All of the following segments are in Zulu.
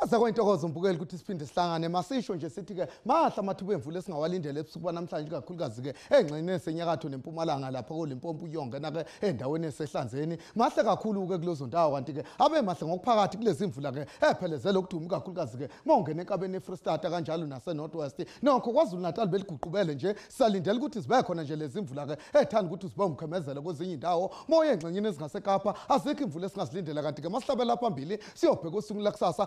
Asakwintokozo mbukeli ukuthi siphinde sihlangane masisho nje sithi ke mahla amathuba emvula esingawalindele ebusuku namhlanje kakhulukazi ke engxenye esenyakatho nempumalanga lapha koLimpopo uyongena ke endaweni esehlanzeni mahle kakhulu ke kulozo ndawo kanti ke abe mahle ngokuphakathi kulezi imvula ke ephelezela ukuduma kakhulukazi ke mongena enkabeni eFree State kanjalo nase North West nokho KwaZulu Natal beliguqubele nje salindele ukuthi zibe khona nje lezi imvula ke ethanda ukuthi sibe umkhemezelo kwezinye indawo moya engxenyeni ezingaseKapa azikho imvula esingazilindela kanti ke masihlabela phambili siyobheka usuku lakusasa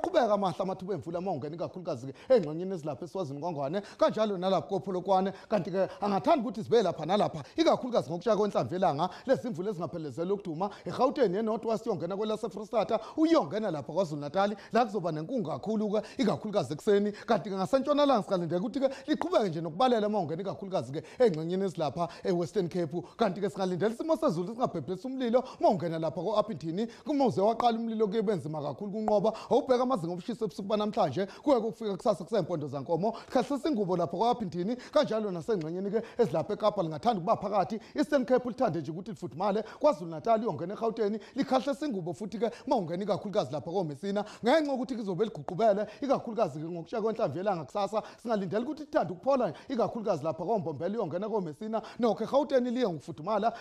qhubeka amahla amathuba emvula mongena kakhulukazi ke engxenyeni ezilapha eSwazini Ngongwane kanjalo nalapha koPolokwane kanti ke angathanda ukuthi sibe lapha nalapha ikakhulukazi ngokushaya kwenhlamvu elanga lezi imvula ezingaphelezela ukuduma eGauteng neNorth West yongena kwelase Free State uyongena lapha KwaZulu Natal la kuzoba nenkungu kakhulu ke ikakhulukazi ekseni kanti ke ngasentshonalanga sikalindele ukuthi ke liqhubeke nje nokubalela mongena kakhulukazi ke engxenyeni ezilapha eWestern Cape kanti ke singalindela isimo sezulu singabhebhesa umlilo mongena lapha koApintini kumoze waqala umlilo kuyebenzima kakhulu kunqoba awubheka amazinga obushisa ebusuku namhlanje kuye kufika kusasa kusempondo zankomo khahlisa ingubo lapho kwaPhindini kanjalo nasengxenyeni ke ezilapha eKapa lingathanda kuba phakathi Eastern Cape lithande nje ukuthi lifudumale KwaZulu Natal yongena eGauteng likhahlisa ingubo futhi ke mawungena kakhulukazi lapha koMesina ngenxa ukuthi kuzobe liguqubele ikakhulukazi ngokushaya kwenhlamvu elanga kusasa singalindela ukuthi lithanda ukuphola ikakhulukazi lapha koMbombela yongena koMesina nokho eGauteng liye ngifudumala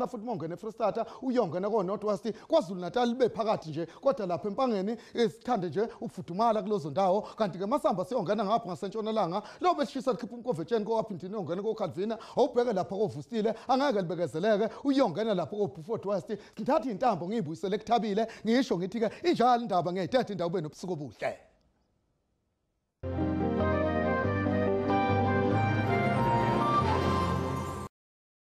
futhi mawungena eFree State uyongena koNorth West KwaZulu Natal libe phakathi nje kodwa lapha empangeni esithande nje ukufudumala kulozo ndawo kanti ke masamba siyongena ngapha ngasentshonalanga lobe sishisa likhipha umkovetsheni koApintini yongena koKhalvina awubheke lapha kovustile angeke libekezeleke uyongena lapha koBuford West ngithatha intambo ngiyibuyisele ekuthabile ngisho ngithi ke injalo indaba ngiyayithetha indawo benobusuku obuhle.